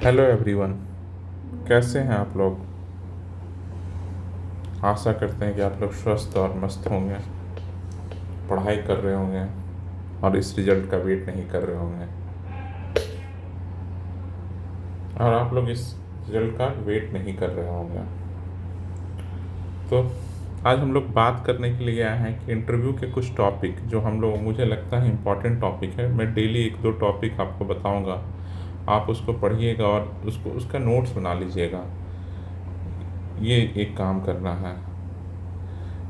Hello everyone. कैसे हैं आप लोग? आशा करते हैं कि आप लोग स्वस्थ और मस्त होंगे, पढ़ाई कर रहे होंगे और इस रिजल्ट का वेट नहीं कर रहे होंगे। और आप लोग इस रिजल्ट का वेट नहीं कर रहे होंगे। तो आज हम लोग बात करने के लिए आए हैं कि इंटरव्यू के कुछ टॉपिक जो हम लोग, मुझे लगता है इम्पॉर्टेंट टॉपिक है। मैं डेली एक दो टॉपिक आपको बताऊंगा, आप उसको पढ़िएगा और उसका नोट्स बना लीजिएगा। ये एक काम करना है,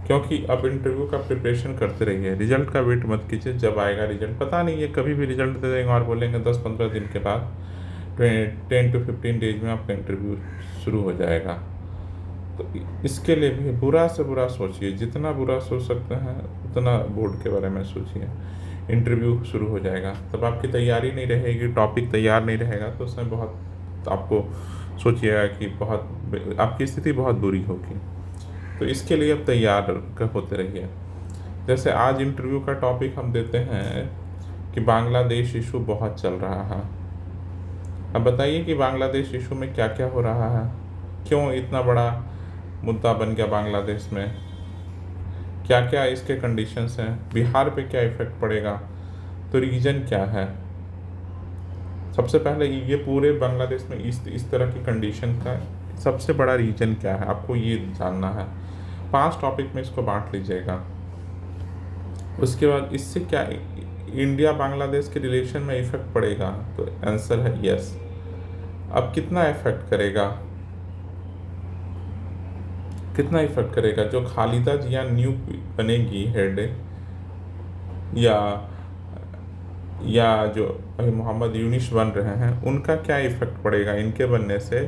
क्योंकि अब इंटरव्यू का प्रिपरेशन करते रहिए। रिजल्ट का वेट मत कीजिए, जब आएगा रिजल्ट पता नहीं, ये कभी भी रिजल्ट दे देंगे और बोलेंगे 10-15 दिन के बाद, 10 to 15 डेज में आपका इंटरव्यू शुरू हो जाएगा। तो इसके लिए भी बुरा से बुरा सोचिए, जितना बुरा सोच सकते हैं उतना बोर्ड के बारे में सोचिए। इंटरव्यू शुरू हो जाएगा, तब आपकी तैयारी नहीं रहेगी, टॉपिक तैयार नहीं रहेगा, तो उसमें बहुत आपको सोचिएगा कि बहुत आपकी स्थिति बहुत बुरी होगी। तो इसके लिए अब तैयार होते रहिए। जैसे आज इंटरव्यू का टॉपिक हम देते हैं कि बांग्लादेश इशू बहुत चल रहा है। अब बताइए कि बांग्लादेश इशू में क्या क्या हो रहा है, क्यों इतना बड़ा मुद्दा बन गया बांग्लादेश में, क्या क्या इसके कंडीशंस हैं, बिहार पे क्या इफ़ेक्ट पड़ेगा, तो रीजन क्या है। सबसे पहले ये पूरे बांग्लादेश में इस तरह की कंडीशन का सबसे बड़ा रीजन क्या है, आपको ये जानना है। 5 टॉपिक में इसको बांट लीजिएगा। उसके बाद इससे क्या इंडिया बांग्लादेश के रिलेशन में इफेक्ट पड़ेगा, तो आंसर है यस। अब कितना इफेक्ट करेगा, कितना इफेक्ट करेगा? जो खालिदा जिया न्यू बनेगी हेड, या जो अभी मोहम्मद यूनिस बन रहे हैं, उनका क्या इफेक्ट पड़ेगा? इनके बनने से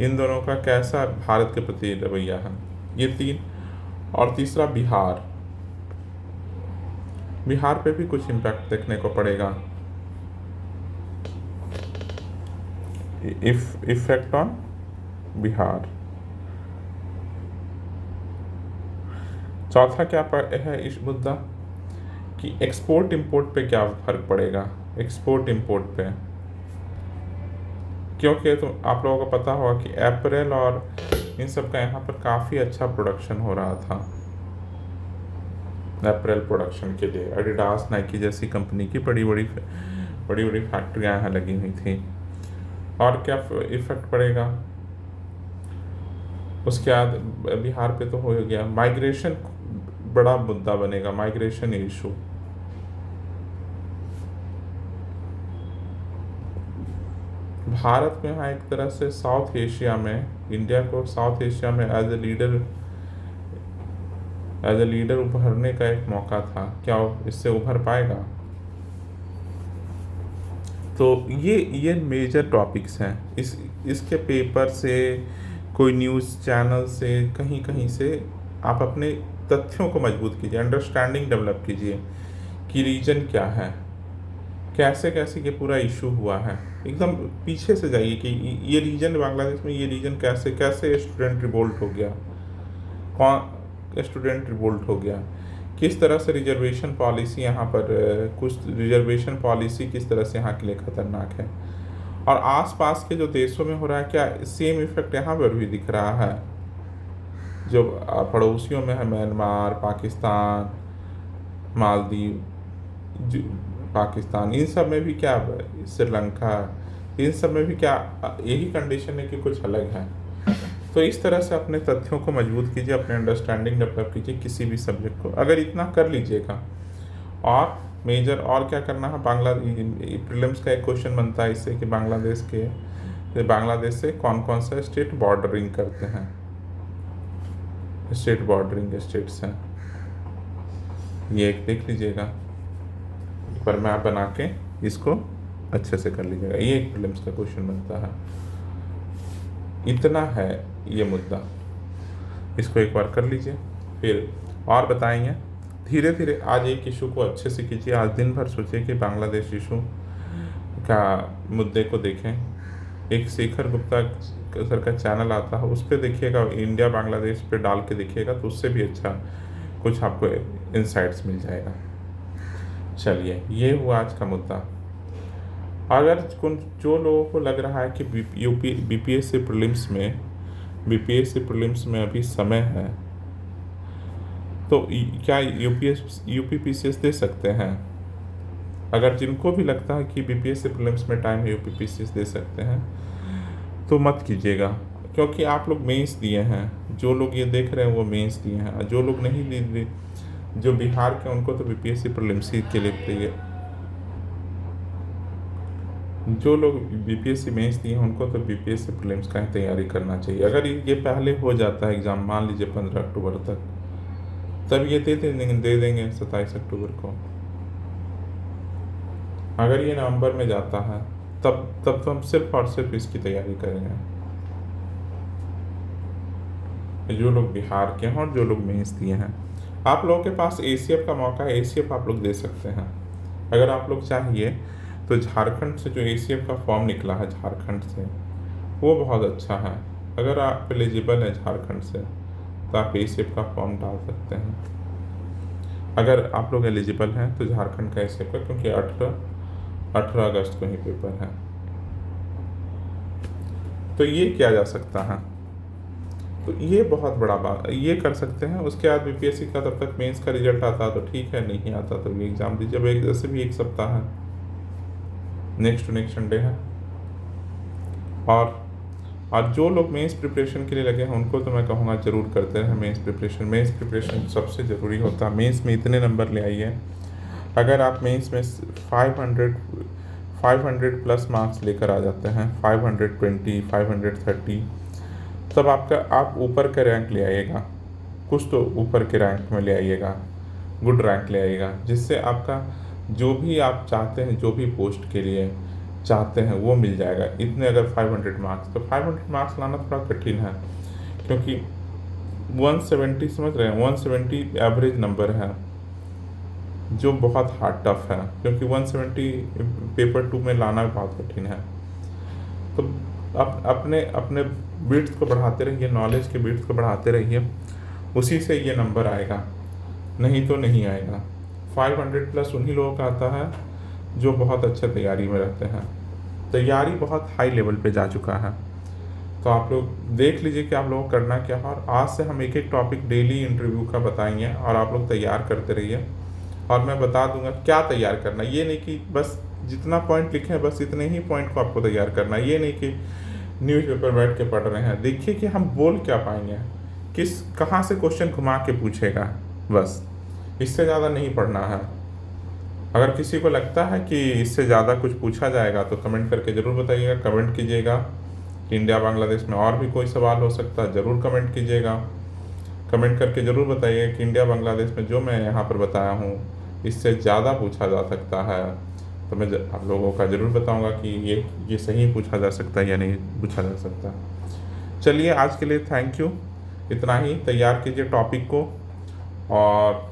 इन दोनों का कैसा भारत के प्रति रवैया है, ये 3। और तीसरा बिहार, बिहार पे भी कुछ इम्पैक्ट देखने को पड़ेगा। Effect on Bihar. चौथा क्या है इस मुद्दा कि एक्सपोर्ट इंपोर्ट पे क्या फर्क पड़ेगा, एक्सपोर्ट इंपोर्ट पे। क्योंकि तो आप लोगों को पता होगा कि अप्रैल और इन सब का यहाँ पर काफ़ी अच्छा प्रोडक्शन हो रहा था। अप्रैल प्रोडक्शन के लिए एडिडास, नाइकी जैसी कंपनी की बड़ी बड़ी फैक्ट्रियाँ यहाँ लगी हुई थी। और क्या इफेक्ट पड़ेगा? उसके बाद बिहार पे तो हो गया। माइग्रेशन बड़ा मुद्दा बनेगा, माइग्रेशन इशू। भारत में यहाँ एक तरह से साउथ एशिया में, इंडिया को साउथ एशिया में एज ए लीडर उभरने का एक मौका था। क्या इससे उभर पाएगा? तो ये मेजर टॉपिक्स हैं। इसके पेपर से, कोई न्यूज़ चैनल से, कहीं कहीं से आप अपने तथ्यों को मजबूत कीजिए, अंडरस्टैंडिंग डेवलप कीजिए कि रीजन क्या है, कैसे कैसे ये पूरा इशू हुआ है। एकदम पीछे से जाइए कि ये रीजन बांग्लादेश में, ये रीजन कैसे कैसे स्टूडेंट रिवोल्ट हो गया, कौन स्टूडेंट रिवोल्ट हो गया, किस तरह से रिजर्वेशन पॉलिसी यहाँ पर, कुछ रिजर्वेशन पॉलिसी किस तरह से यहाँ के लिए ख़तरनाक है। और आसपास के जो देशों में हो रहा है, क्या सेम इफेक्ट यहाँ पर भी दिख रहा है? जो पड़ोसियों में है, म्यांमार, पाकिस्तान, मालदीव, पाकिस्तान, इन सब में भी क्या, श्रीलंका, इन सब में भी क्या यही कंडीशन है कि कुछ अलग है? तो इस तरह से अपने तथ्यों को मजबूत कीजिए, अपने अंडरस्टैंडिंग डेवलप कीजिए किसी भी सब्जेक्ट को। अगर इतना कर लीजिएगा, और मेजर और क्या करना है, प्रीलिम्स का एक क्वेश्चन बनता है इससे कि बांग्लादेश से कौन कौन सा स्टेट बॉर्डरिंग करते हैं, स्टेट बॉर्डरिंग स्टेट्स हैं, ये एक देख लीजिएगा, पर मैप बना के इसको अच्छे से कर लीजिएगा। ये एक प्रीलिम्स का क्वेश्चन बनता है। इतना है ये मुद्दा, इसको एक बार कर लीजिए, फिर और बताएंगे धीरे धीरे। आज एक इशू को अच्छे से कीजिए, आज दिन भर सोचिए कि बांग्लादेश इशू का मुद्दे को देखें। एक शेखर गुप्ता सर का चैनल आता है, उस पर देखिएगा, इंडिया बांग्लादेश पे डाल के देखिएगा, तो उससे भी अच्छा कुछ आपको इंसाइट्स मिल जाएगा। चलिए, ये हुआ आज का मुद्दा। अगर जो लोगों को लग रहा है कि बीपीएससी प्रीलिम्स में अभी समय है, तो क्या यूपीपीसीएस दे सकते हैं? अगर जिनको भी लगता है कि बीपीएससी प्रीलिम्स में टाइम है, यूपीपीसीएस दे सकते हैं, तो मत कीजिएगा, क्योंकि आप लोग मेंस दिए हैं। जो लोग ये देख रहे हैं वो मेंस दिए हैं, और जो लोग नहीं दिए, जो बिहार के, उनको तो बीपीएससी प्रीलिम्स ही के लिए चाहिए। जो लोग बीपीएससी मेंस दिए हैं उनको तो बीपीएससी प्रीलिम्स का ही तैयारी करना चाहिए। अगर ये पहले हो जाता है एग्ज़ाम, मान लीजिए 15 अक्टूबर तक, तब ये दे देंगे 27 अक्टूबर को। अगर ये नवंबर में जाता है तब तो हम सिर्फ और सिर्फ इसकी तैयारी करेंगे, जो लोग बिहार के हैं और जो लोग मेंस दिए हैं। आप लोगों के पास एसीएफ का मौका है, एसीएफ आप लोग दे सकते हैं। अगर आप लोग चाहिए तो झारखंड से जो एसीएफ का फॉर्म निकला है झारखंड से, वो बहुत अच्छा है। अगर आप एलिजिबल हैं झारखंड से तो आप एसीएफ का फॉर्म डाल सकते हैं। अगर आप लोग एलिजिबल हैं तो झारखंड का एसीएफ का, क्योंकि 18 अगस्त को ही पेपर है, तो ये किया जा सकता है। तो ये बहुत बड़ा बात, ये कर सकते हैं। उसके बाद बीपीएससी का तब तक मेंस का रिजल्ट आता तो ठीक है, नहीं आता तो ये एग्ज़ाम दीजिए। अब जैसे भी 1 सप्ताह है, नेक्स्ट टू नेक्स्ट संडे है। और जो लोग मेंस प्रिपरेशन के लिए लगे हैं उनको तो मैं कहूँगा ज़रूर करते रहें मेंस प्रिपरेशन सबसे ज़रूरी होता है। मेंस में इतने नंबर ले आइए। अगर आप मेंस में 500 प्लस मार्क्स लेकर आ जाते हैं, 520, 530, तब आप ऊपर के रैंक ले आइएगा, कुछ तो ऊपर के रैंक में ले आइएगा, गुड रैंक ले आइएगा, जिससे आपका जो भी आप चाहते हैं, जो भी पोस्ट के लिए चाहते हैं वो मिल जाएगा। इतने अगर 500 मार्क्स, तो 500 मार्क्स लाना थोड़ा कठिन है, क्योंकि 170 समझ रहे हैं, 170 एवरेज नंबर है, जो बहुत हार्ड टफ है, क्योंकि 170 पेपर 2 में लाना बहुत कठिन है। तो अपने विड्थ को बढ़ाते रहिए, नॉलेज के विड्थ को बढ़ाते रहिए, उसी से ये नंबर आएगा, नहीं तो नहीं आएगा। 500 प्लस उन्हीं लोगों का आता है जो बहुत अच्छे तैयारी में रहते हैं। तैयारी बहुत हाई लेवल पे जा चुका है। तो आप लोग देख लीजिए कि आप लोगों को करना क्या है, और आज से हम एक टॉपिक डेली इंटरव्यू का बताएंगे, और आप लोग तैयार करते रहिए, और मैं बता दूंगा क्या तैयार करना। ये नहीं कि बस जितना पॉइंट लिखे हैं बस इतने ही पॉइंट को आपको तैयार करना है। ये नहीं कि न्यूज़पेपर बैठ के पढ़ रहे हैं। देखिए कि हम बोल क्या पाएंगे, कहाँ से क्वेश्चन घुमा के पूछेगा, बस इससे ज़्यादा नहीं पढ़ना है। अगर किसी को लगता है कि इससे ज़्यादा कुछ पूछा जाएगा तो कमेंट करके ज़रूर बताइएगा। कमेंट कीजिएगा कि इंडिया बांग्लादेश में और भी कोई सवाल हो सकता है, ज़रूर कमेंट कीजिएगा। कमेंट करके ज़रूर बताइए कि इंडिया बांग्लादेश में जो मैं यहाँ पर बताया हूँ इससे ज़्यादा पूछा जा सकता है, तो मैं आप लोगों का ज़रूर बताऊँगा कि ये सही पूछा जा सकता है या नहीं पूछा जा सकता। चलिए आज के लिए थैंक यू, इतना ही। तैयार कीजिए टॉपिक को, और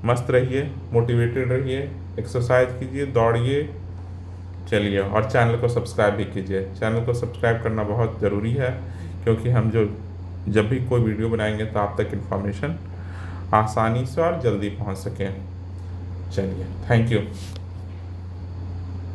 मस्त रहिए, मोटिवेटेड रहिए, एक्सरसाइज कीजिए, दौड़िए, चलिए। और चैनल को सब्सक्राइब भी कीजिए। चैनल को सब्सक्राइब करना बहुत ज़रूरी है, क्योंकि हम जब भी कोई वीडियो बनाएंगे तो आप तक इन्फॉर्मेशन आसानी से और जल्दी पहुंच सकें। चलिए, थैंक यू।